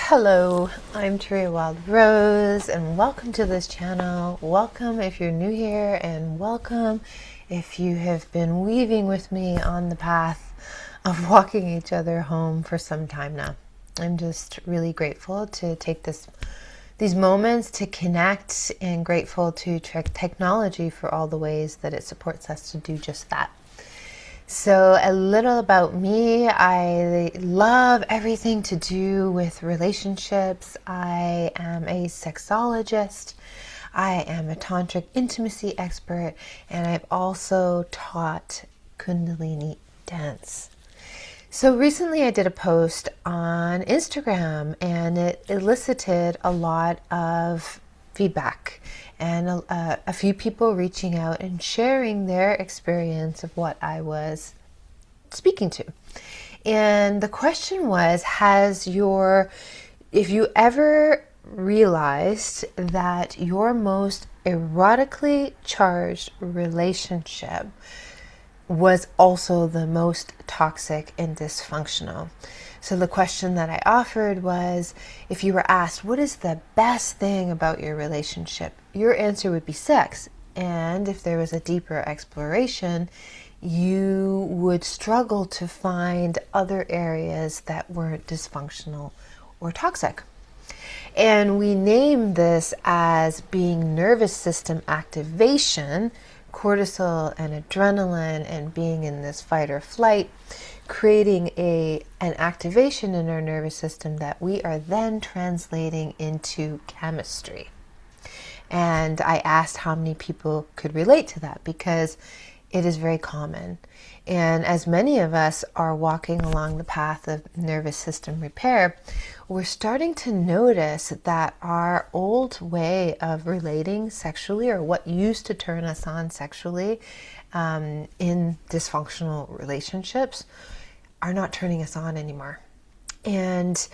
Hello, I'm Teresa Wild Rose, and welcome to this channel. Welcome if you're new here, and welcome if you have been weaving with me on the path of walking each other home for some time now. I'm just really grateful to take these moments to connect, and grateful to technology for all the ways that it supports us to do just that. So a little about me. I love everything to do with relationships. I am a sexologist. I am a tantric intimacy expert, and I've also taught Kundalini dance. So recently I did a post on Instagram, and it elicited a lot of feedback and a few people reaching out and sharing their experience of what I was speaking to. And the question was, if you ever realized that your most erotically charged relationship was also the most toxic and dysfunctional. So the question that I offered was, if you were asked, what is the best thing about your relationship? Your answer would be sex. And if there was a deeper exploration, you would struggle to find other areas that weren't dysfunctional or toxic. And we name this as being nervous system activation, cortisol and adrenaline, and being in this fight or flight, creating an activation in our nervous system that we are then translating into chemistry. And I asked how many people could relate to that, because it is very common. And as many of us are walking along the path of nervous system repair, we're starting to notice that our old way of relating sexually, or what used to turn us on sexually in dysfunctional relationships, are not turning us on anymore. And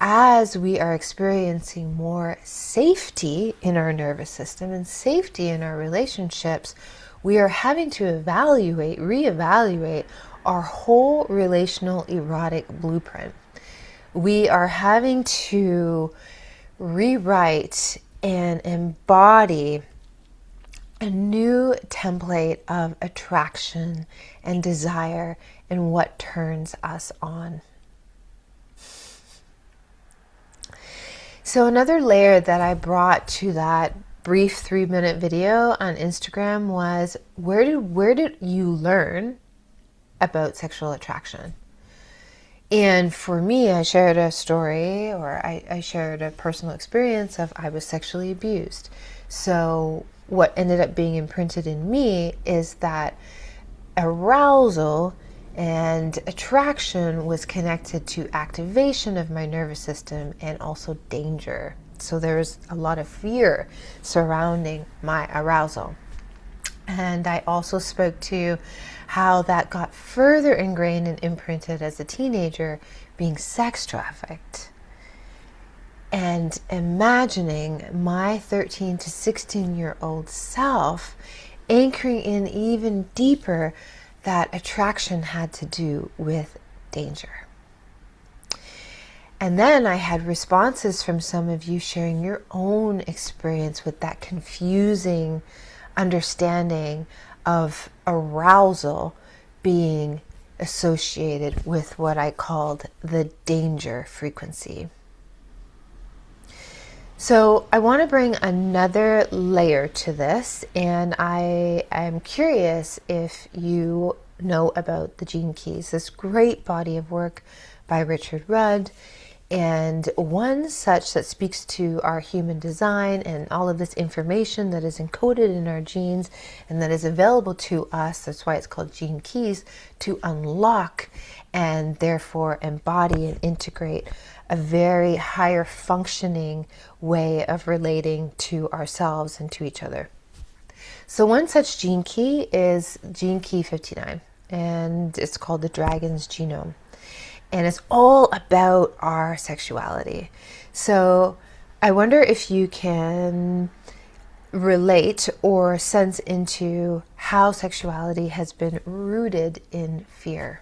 as we are experiencing more safety in our nervous system and safety in our relationships, we are having to reevaluate our whole relational erotic blueprint. We are having to rewrite and embody a new template of attraction and desire and what turns us on. So another layer that I brought to that brief 3-minute video on Instagram was, where did you learn about sexual attraction? And for me, I shared a story, or I shared a personal experience of I was sexually abused. So what ended up being imprinted in me is that arousal and attraction was connected to activation of my nervous system and also danger. So there was a lot of fear surrounding my arousal. And I also spoke to how that got further ingrained and imprinted as a teenager, being sex trafficked. And imagining my 13 to 16-year-old self anchoring in even deeper that attraction had to do with danger. And then I had responses from some of you sharing your own experience with that confusing understanding of arousal being associated with what I called the danger frequency. So I want to bring another layer to this, and I am curious if you know about the Gene Keys, this great body of work by Richard Rudd, and one such that speaks to our human design and all of this information that is encoded in our genes and that is available to us. That's why it's called Gene Keys, to unlock and therefore embody and integrate a very higher functioning way of relating to ourselves and to each other. So one such gene key is Gene Key 59, and it's called the Dragon's Genome. And it's all about our sexuality. So I wonder if you can relate or sense into how sexuality has been rooted in fear.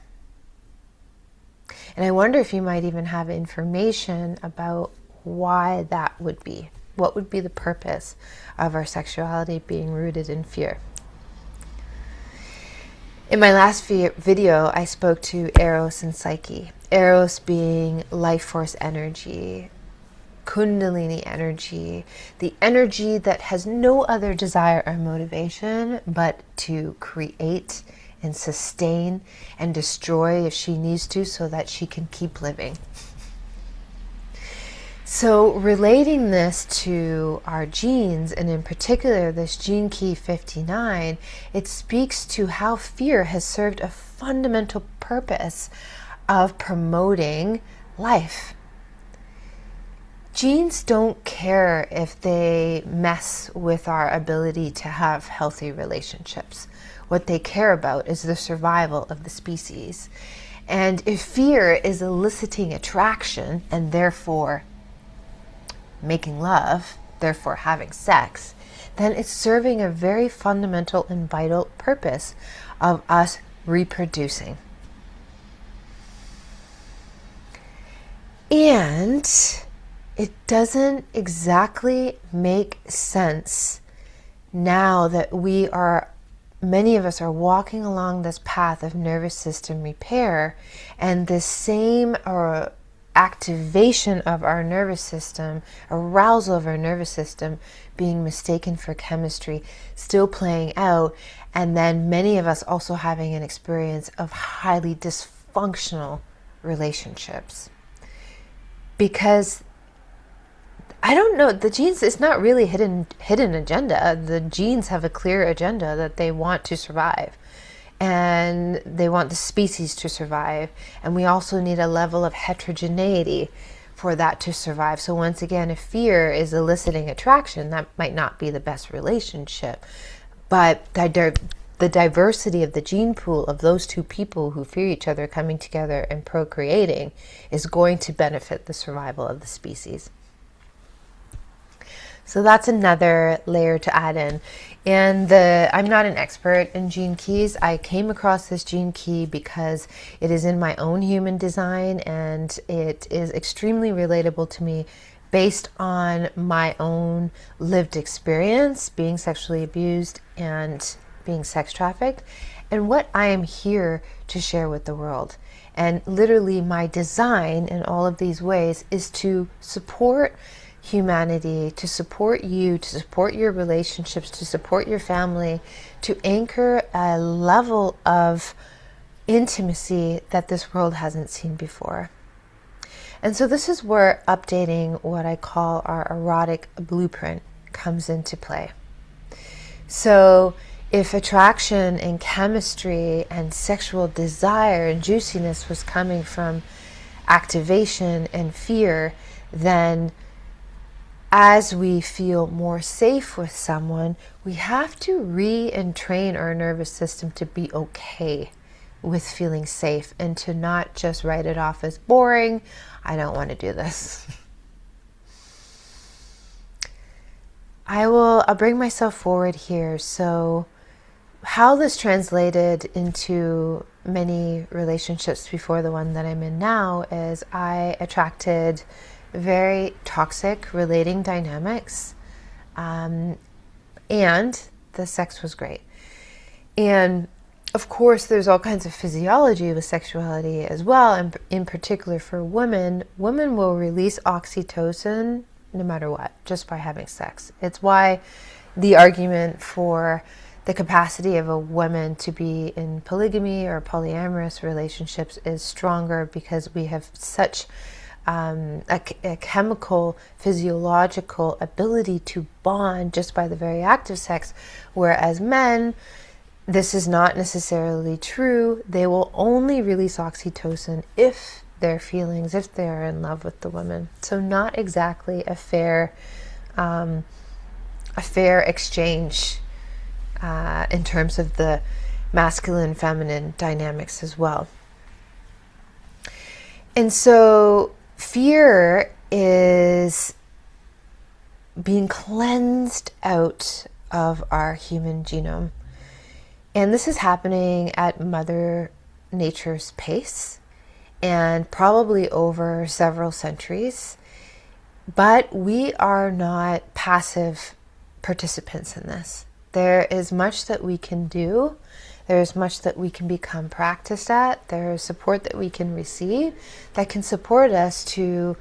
And I wonder if you might even have information about why that would be. What would be the purpose of our sexuality being rooted in fear? In my last video, I spoke to Eros and Psyche. Eros being life force energy, Kundalini energy, the energy that has no other desire or motivation but to create and sustain and destroy if she needs to so that she can keep living. So relating this to our genes, and in particular this gene key 59, it speaks to how fear has served a fundamental purpose of promoting life. Genes don't care if they mess with our ability to have healthy relationships. What they care about is the survival of the species. And if fear is eliciting attraction and therefore making love, therefore having sex, then it's serving a very fundamental and vital purpose of us reproducing. And it doesn't exactly make sense now that many of us are walking along this path of nervous system repair, and this same activation of our nervous system, arousal of our nervous system being mistaken for chemistry, still playing out, and then many of us also having an experience of highly dysfunctional relationships. Because I don't know, the genes, it's not really hidden agenda. The genes have a clear agenda that they want to survive. And they want the species to survive. And we also need a level of heterogeneity for that to survive. So once again, if fear is eliciting attraction, that might not be the best relationship. But the diversity of the gene pool of those two people who fear each other coming together and procreating is going to benefit the survival of the species. So that's another layer to add in. And I'm not an expert in gene keys. I came across this gene key because it is in my own human design, and it is extremely relatable to me based on my own lived experience being sexually abused and being sex trafficked, and what I am here to share with the world. And literally my design in all of these ways is to support humanity, to support you, to support your relationships, to support your family, to anchor a level of intimacy that this world hasn't seen before. And so this is where updating what I call our erotic blueprint comes into play. So if attraction and chemistry and sexual desire and juiciness was coming from activation and fear, then as we feel more safe with someone, we have to re-entrain our nervous system to be okay with feeling safe and to not just write it off as boring. I don't want to do this. I'll bring myself forward here. So how this translated into many relationships before the one that I'm in now is I attracted very toxic relating dynamics, and the sex was great. And of course, there's all kinds of physiology with sexuality as well, and in particular for women will release oxytocin no matter what, just by having sex. It's why the argument for the capacity of a woman to be in polygamy or polyamorous relationships is stronger, because we have such a chemical, physiological ability to bond just by the very act of sex, whereas men, this is not necessarily true. They will only release oxytocin if they're in love with the woman. So not exactly a fair exchange in terms of the masculine feminine dynamics as well. And so fear is being cleansed out of our human genome. And this is happening at Mother Nature's pace. and probably over several centuries. But we are not passive participants in this. There is much that we can do. There is much that we can become practiced at. There is support that we can receive that can support us to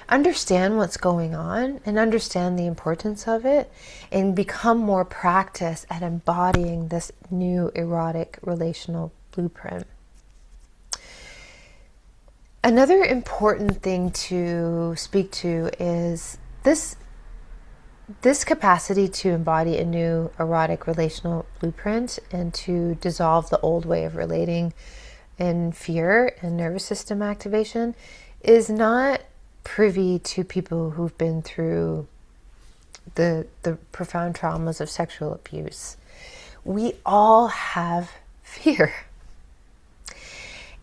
understand what's going on and understand the importance of it and become more practiced at embodying this new erotic relational blueprint. Another important thing to speak to is this capacity to embody a new erotic relational blueprint and to dissolve the old way of relating in fear and nervous system activation is not privy to people who've been through the profound traumas of sexual abuse. We all have fear.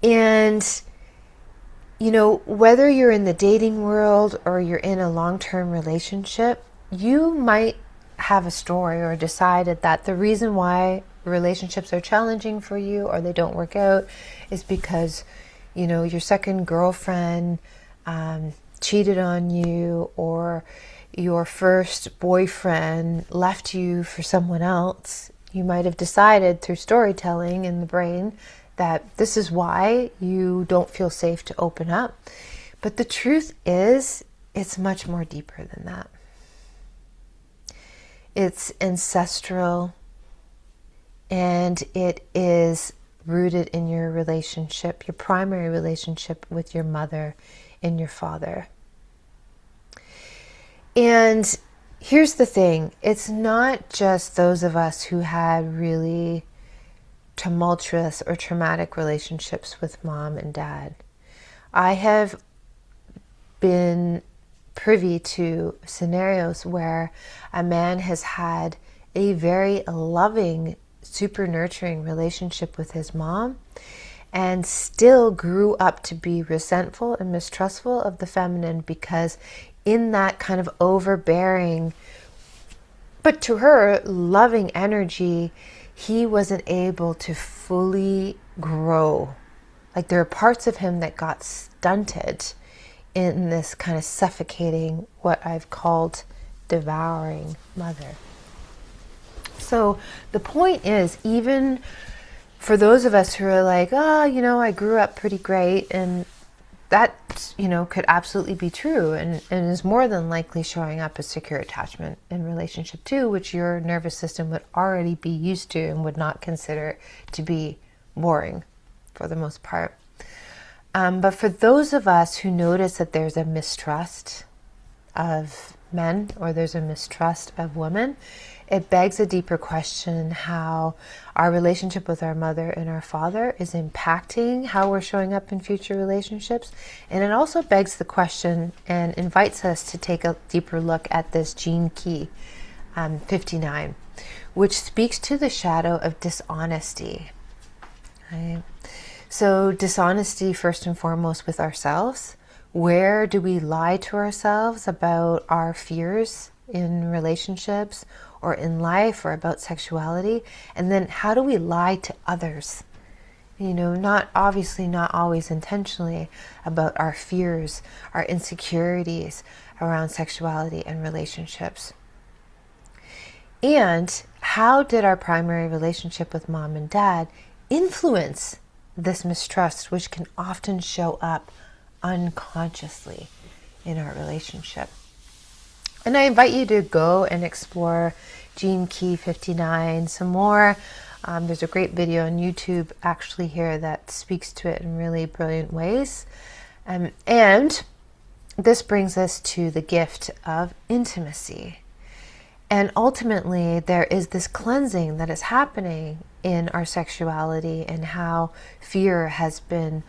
And you know, whether you're in the dating world or you're in a long-term relationship, you might have a story or decided that the reason why relationships are challenging for you or they don't work out is because, you know, your second girlfriend cheated on you, or your first boyfriend left you for someone else. You might have decided through storytelling in the brain that this is why you don't feel safe to open up. But the truth is, it's much more deeper than that. It's ancestral, and it is rooted in your relationship, your primary relationship with your mother and your father. And here's the thing, it's not just those of us who had really tumultuous or traumatic relationships with mom and dad. I have been privy to scenarios where a man has had a very loving, super nurturing relationship with his mom and still grew up to be resentful and mistrustful of the feminine, because in that kind of overbearing, but to her, loving energy, he wasn't able to fully grow. Like there are parts of him that got stunted in this kind of suffocating, what I've called devouring mother. So the point is, even for those of us who are like, oh, you know, I grew up pretty great, and that, you know, could absolutely be true and is more than likely showing up as secure attachment in relationship too, which your nervous system would already be used to and would not consider to be boring for the most part. But for those of us who notice that there's a mistrust of men or there's a mistrust of women, it begs a deeper question how our relationship with our mother and our father is impacting how we're showing up in future relationships. And it also begs the question and invites us to take a deeper look at this gene key, 59, which speaks to the shadow of dishonesty. Right? So dishonesty first and foremost with ourselves. Where do we lie to ourselves about our fears in relationships or in life or about sexuality? And then how do we lie to others? You know, not always intentionally, about our fears, our insecurities around sexuality and relationships. And how did our primary relationship with mom and dad influence this mistrust, which can often show up unconsciously in our relationship? And I invite you to go and explore Gene Key 59 some more. There's a great video on YouTube actually here that speaks to it in really brilliant ways. And this brings us to the gift of intimacy. And ultimately, there is this cleansing that is happening in our sexuality and how fear has been,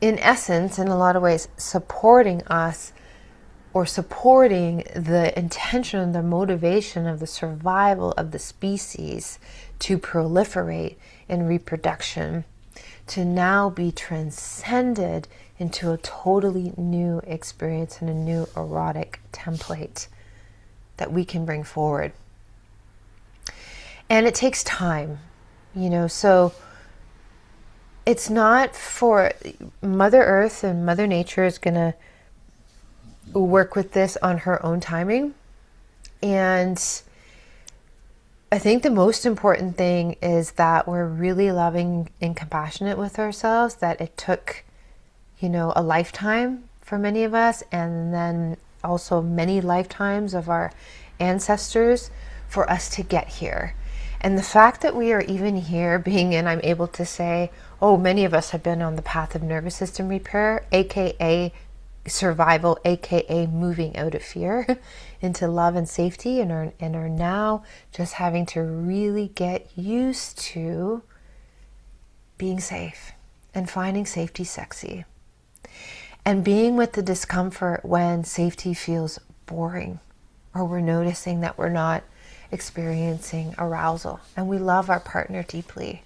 in essence, in a lot of ways, supporting us or supporting the intention and the motivation of the survival of the species to proliferate in reproduction, to now be transcended into a totally new experience and a new erotic template that we can bring forward. And it takes time, you know, so it's not for Mother Earth, and Mother Nature is going to work with this on her own timing. And I think the most important thing is that we're really loving and compassionate with ourselves, that it took, a lifetime for many of us, and then also many lifetimes of our ancestors for us to get here. And the fact that we are even here being in, I'm able to say, oh, many of us have been on the path of nervous system repair, aka survival, aka moving out of fear into love and safety, and are now just having to really get used to being safe and finding safety sexy, and being with the discomfort when safety feels boring, or we're noticing that we're not experiencing arousal. And we love our partner deeply.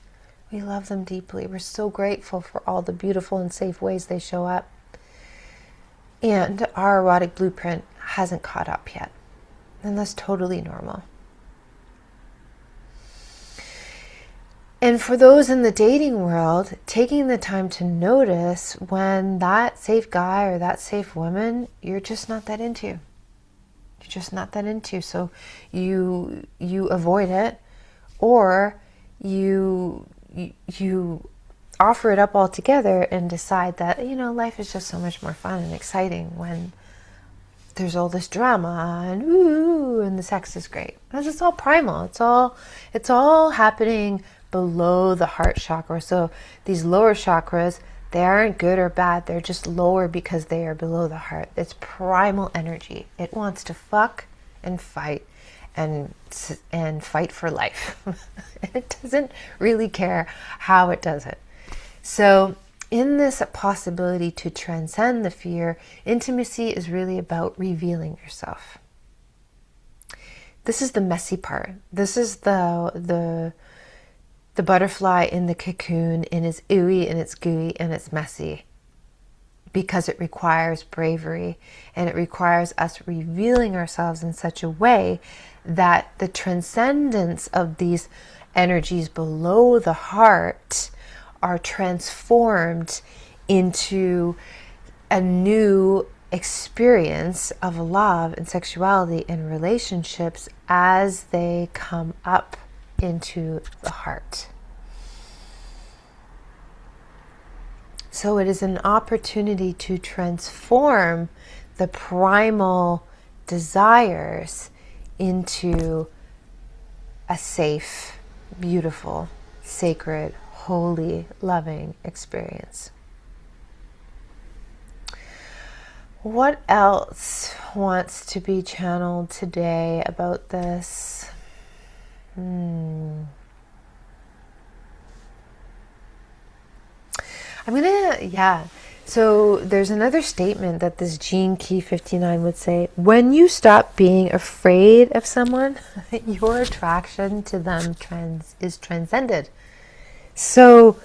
We love them deeply. We're so grateful for all the beautiful and safe ways they show up. And our erotic blueprint hasn't caught up yet. And that's totally normal. And for those in the dating world, taking the time to notice when that safe guy or that safe woman, you're just not that into. You're just not that into. So you avoid it, or you offer it up altogether and decide that, life is just so much more fun and exciting when there's all this drama and ooh, and the sex is great. Because it's all primal. It's all happening below the heart chakra. So these lower chakras, they aren't good or bad. They're just lower because they are below the heart. It's primal energy. It wants to fuck and fight and fight for life. It doesn't really care how it does it. So in this possibility to transcend the fear, intimacy is really about revealing yourself. This is the messy part. This is the butterfly in the cocoon, and it's ooey and it's gooey and it's messy, because it requires bravery, and it requires us revealing ourselves in such a way that the transcendence of these energies below the heart are transformed into a new experience of love and sexuality and relationships as they come up into the heart. So it is an opportunity to transform the primal desires into a safe, beautiful, sacred, holy, loving experience. What else wants to be channeled today about this? So there's another statement that this Gene Key 59 would say: when you stop being afraid of someone, your attraction to them is transcended. So,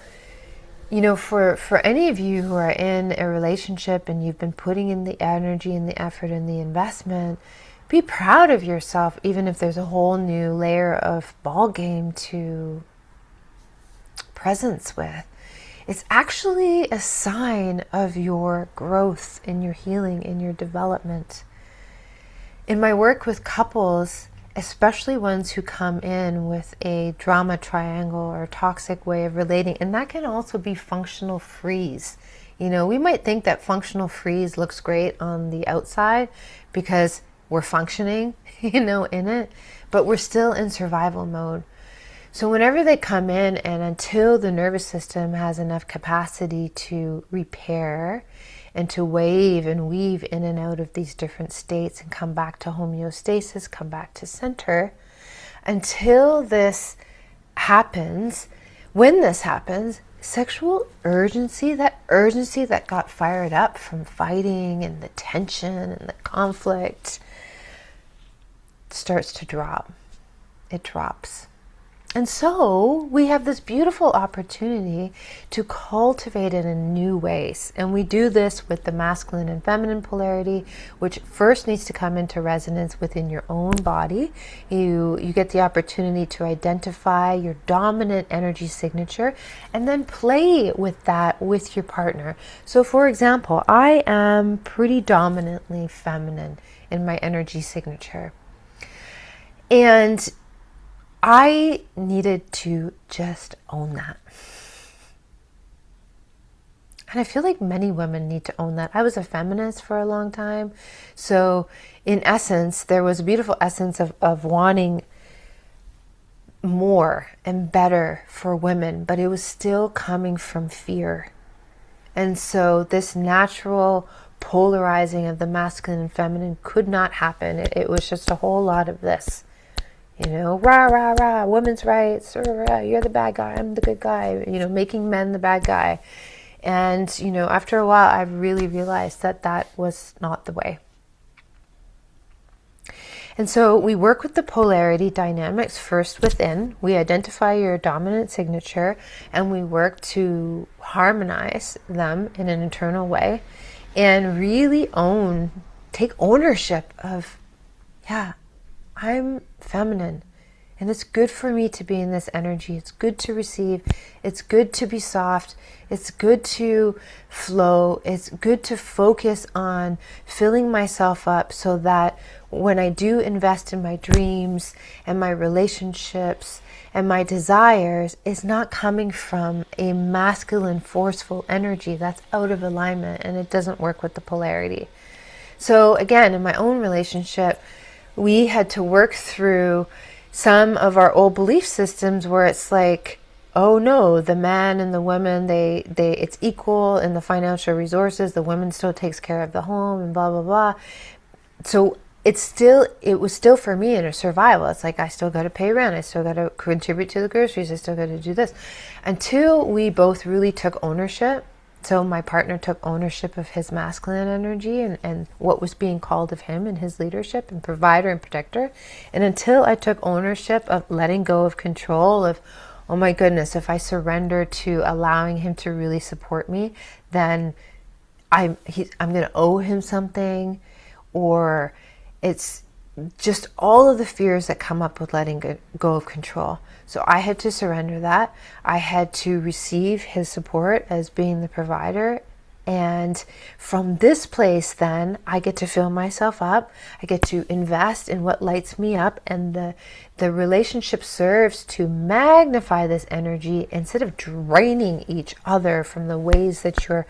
for any of you who are in a relationship and you've been putting in the energy and the effort and the investment, be proud of yourself, even if there's a whole new layer of ball game to presence with. It's actually a sign of your growth, in your healing, in your development. In my work with couples, especially ones who come in with a drama triangle or toxic way of relating, and that can also be functional freeze. We might think that functional freeze looks great on the outside because we're functioning, in it, but we're still in survival mode. So whenever they come in, and until the nervous system has enough capacity to repair and to wave and weave in and out of these different states and come back to homeostasis, come back to center, until this happens, when this happens, sexual urgency, that urgency that got fired up from fighting and the tension and the conflict, starts to drop. It drops. And so we have this beautiful opportunity to cultivate it in new ways. And we do this with the masculine and feminine polarity, which first needs to come into resonance within your own body. You get the opportunity to identify your dominant energy signature and then play with that with your partner. So for example, I am pretty dominantly feminine in my energy signature. And I needed to just own that. And I feel like many women need to own that. I was a feminist for a long time. So in essence, there was a beautiful essence of wanting more and better for women, but it was still coming from fear. And so this natural polarizing of the masculine and feminine could not happen. It was just a whole lot of this. You know, rah, rah, rah, women's rights, rah, rah, you're the bad guy, I'm the good guy, you know, making men the bad guy. And, you know, after a while, I really realized that that was not the way. And so we work with the polarity dynamics first within. We identify your dominant signature and we work to harmonize them in an internal way and really take ownership of, yeah, I'm feminine and it's good for me to be in this energy. It's good to receive. It's good to be soft. It's good to flow. It's good to focus on filling myself up so that when I do invest in my dreams and my relationships and my desires, it's not coming from a masculine, forceful energy that's out of alignment, and it doesn't work with the polarity. So again, in my own relationship, we had to work through some of our old belief systems where it's like, oh no, the man and the woman, it's equal in the financial resources. The woman still takes care of the home and blah, blah, blah. So it was still for me in a survival. It's like, I still got to pay rent. I still got to contribute to the groceries. I still got to do this until we both really took ownership. So my partner took ownership of his masculine energy and what was being called of him and his leadership and provider and protector. And until I took ownership of letting go of control of, oh my goodness, if I surrender to allowing him to really support me, then I'm going to owe him something, or it's just all of the fears that come up with letting go of control. So I had to surrender that. I had to receive his support as being the provider. And from this place, then I get to fill myself up. I get to invest in what lights me up. And the relationship serves to magnify this energy instead of draining each other from the ways that you're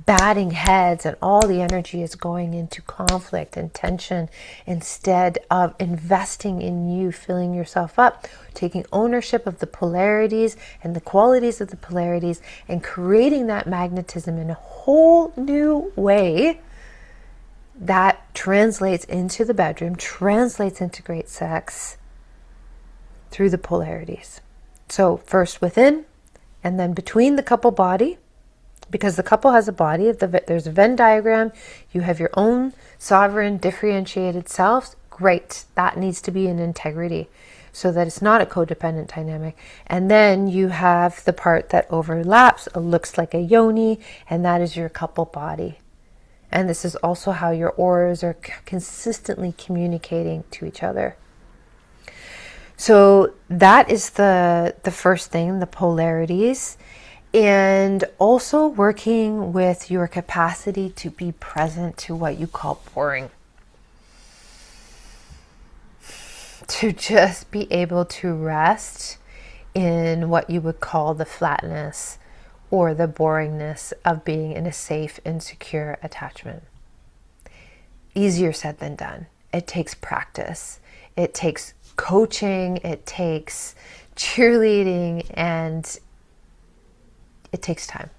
batting heads and all the energy is going into conflict and tension, instead of investing in you, filling yourself up, taking ownership of the polarities and the qualities of the polarities and creating that magnetism in a whole new way that translates into the bedroom, translates into great sex through the polarities. So first within and then between the couple body. Because the couple has a body, there's a Venn diagram, you have your own sovereign, differentiated selves, great. That needs to be in integrity so that it's not a codependent dynamic. And then you have the part that overlaps, it looks like a yoni, and that is your couple body. And this is also how your auras are consistently communicating to each other. So that is the first thing, the polarities. And also working with your capacity to be present to what you call boring. To just be able to rest in what you would call the flatness or the boringness of being in a safe and secure attachment. Easier said than done. It takes practice. It takes coaching. It takes cheerleading, and it takes time.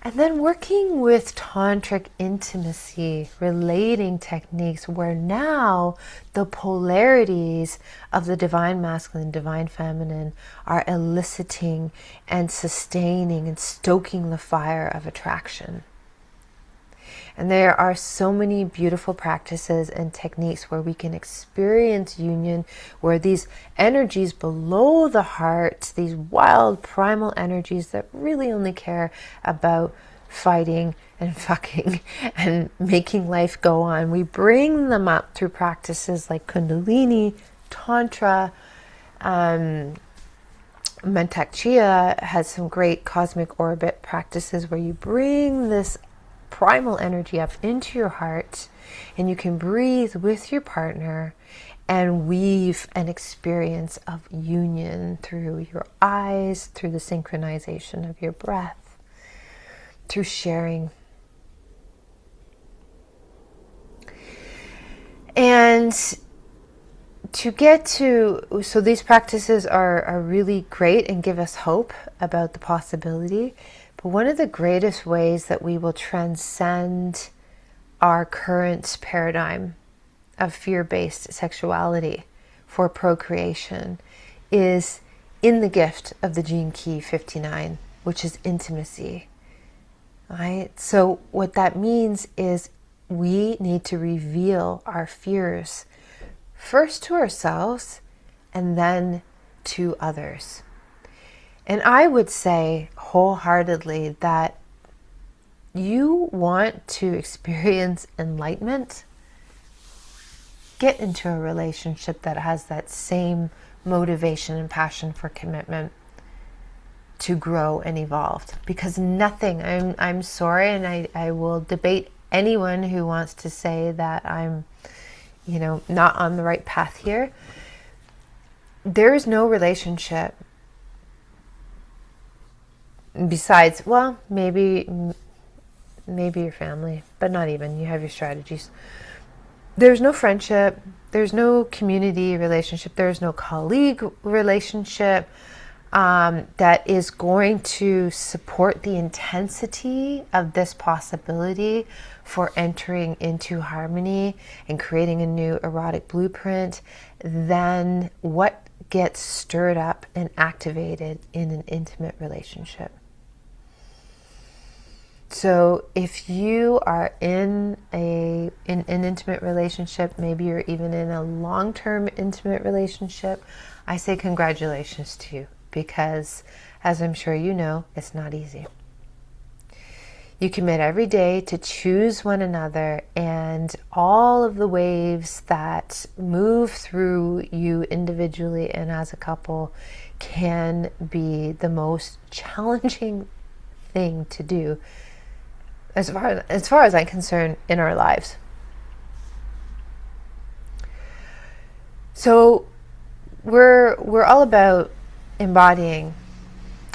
And then working with tantric intimacy, relating techniques where now the polarities of the divine masculine, divine feminine are eliciting and sustaining and stoking the fire of attraction. And there are so many beautiful practices and techniques where we can experience union, where these energies below the heart, these wild primal energies that really only care about fighting and fucking and making life go on, we bring them up through practices like Kundalini, Tantra. Mentak Chia has some great cosmic orbit practices where you bring this primal energy up into your heart, and you can breathe with your partner and weave an experience of union through your eyes, through the synchronization of your breath, through sharing. And to get to, so these practices are really great and give us hope about the possibility. But one of the greatest ways that we will transcend our current paradigm of fear-based sexuality for procreation is in the gift of the gene key 59, which is intimacy. Right? So what that means is we need to reveal our fears first to ourselves and then to others. And I would say wholeheartedly that you want to experience enlightenment, get into a relationship that has that same motivation and passion for commitment to grow and evolve. Because nothing, I'm sorry, and I will debate anyone who wants to say that I'm not on the right path here. There is no relationship besides, well, maybe your family, but not even. You have your strategies. There's no friendship. There's no community relationship. There's no colleague relationship that is going to support the intensity of this possibility for entering into harmony and creating a new erotic blueprint than what gets stirred up and activated in an intimate relationship. So if you are in an intimate relationship, maybe you're even in a long-term intimate relationship, I say congratulations to you, because as I'm sure you know, it's not easy. You commit every day to choose one another, and all of the waves that move through you individually and as a couple can be the most challenging thing to do as far as I'm concerned in our lives. So we're all about embodying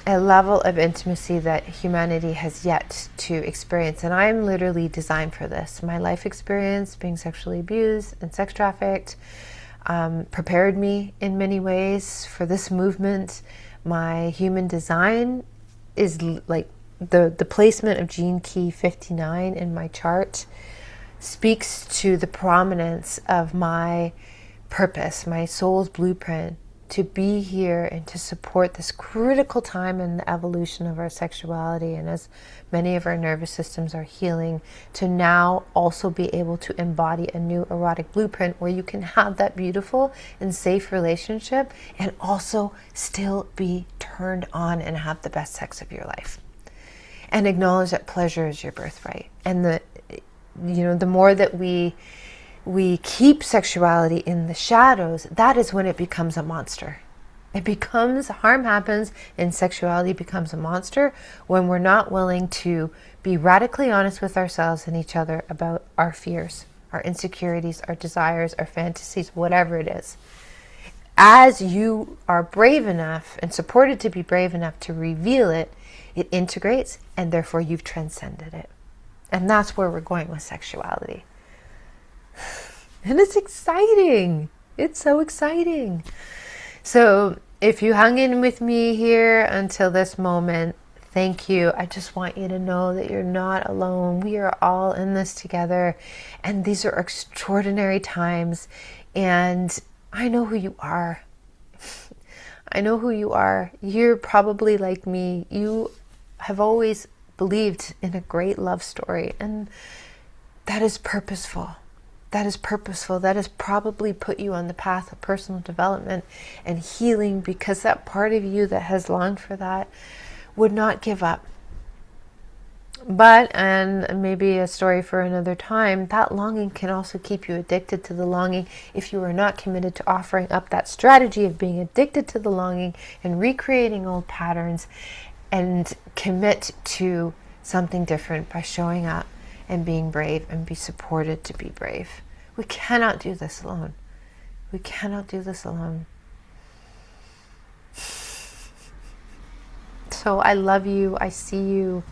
a level of intimacy that humanity has yet to experience. And I'm literally designed for this. My life experience being sexually abused and sex trafficked prepared me in many ways for this movement. My human design is like the placement of gene key 59 in my chart speaks to the prominence of my purpose, my soul's blueprint, to be here and to support this critical time in the evolution of our sexuality, and as many of our nervous systems are healing, to now also be able to embody a new erotic blueprint where you can have that beautiful and safe relationship and also still be turned on and have the best sex of your life. And acknowledge that pleasure is your birthright. And the more that we keep sexuality in the shadows, that is when it becomes a monster. Harm happens and sexuality becomes a monster when we're not willing to be radically honest with ourselves and each other about our fears, our insecurities, our desires, our fantasies, whatever it is. As you are brave enough and supported to be brave enough to reveal it, it integrates, and therefore you've transcended it. And that's where we're going with sexuality. And it's exciting. It's so exciting. So if you hung in with me here until this moment, thank you. I just want you to know that you're not alone. We are all in this together. And these are extraordinary times. And I know who you are. I know who you are. You're probably like me. You have always believed in a great love story. And that is purposeful. That is purposeful. That has probably put you on the path of personal development and healing, because that part of you that has longed for that would not give up. But, and maybe a story for another time, that longing can also keep you addicted to the longing if you are not committed to offering up that strategy of being addicted to the longing and recreating old patterns, and commit to something different by showing up and being brave and be supported to be brave. We cannot do this alone. We cannot do this alone. So I love you. I see you.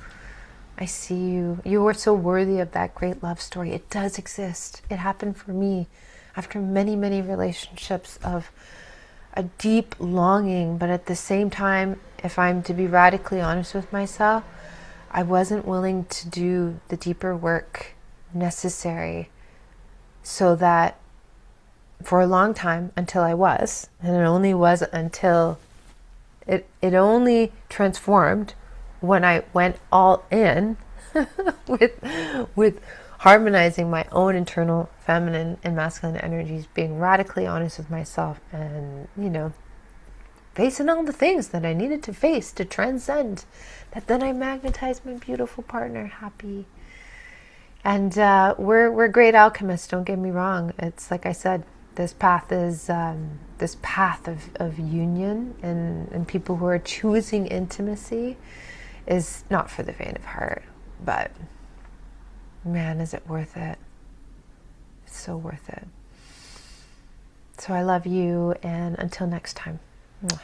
I see you. You are so worthy of that great love story. It does exist. It happened for me after many, many relationships of a deep longing, but at the same time, if I'm to be radically honest with myself, I wasn't willing to do the deeper work necessary, so that for a long time, until I was, and it only was until it only transformed when I went all in with harmonizing my own internal feminine and masculine energies, being radically honest with myself, and, you know, facing all the things that I needed to face to transcend, that then I magnetized my beautiful partner, happy. And we're great alchemists, don't get me wrong. It's like I said, this path is this path of union, and people who are choosing intimacy is not for the faint of heart. But man, is it worth it? It's so worth it. So I love you, and until next time. Mwah.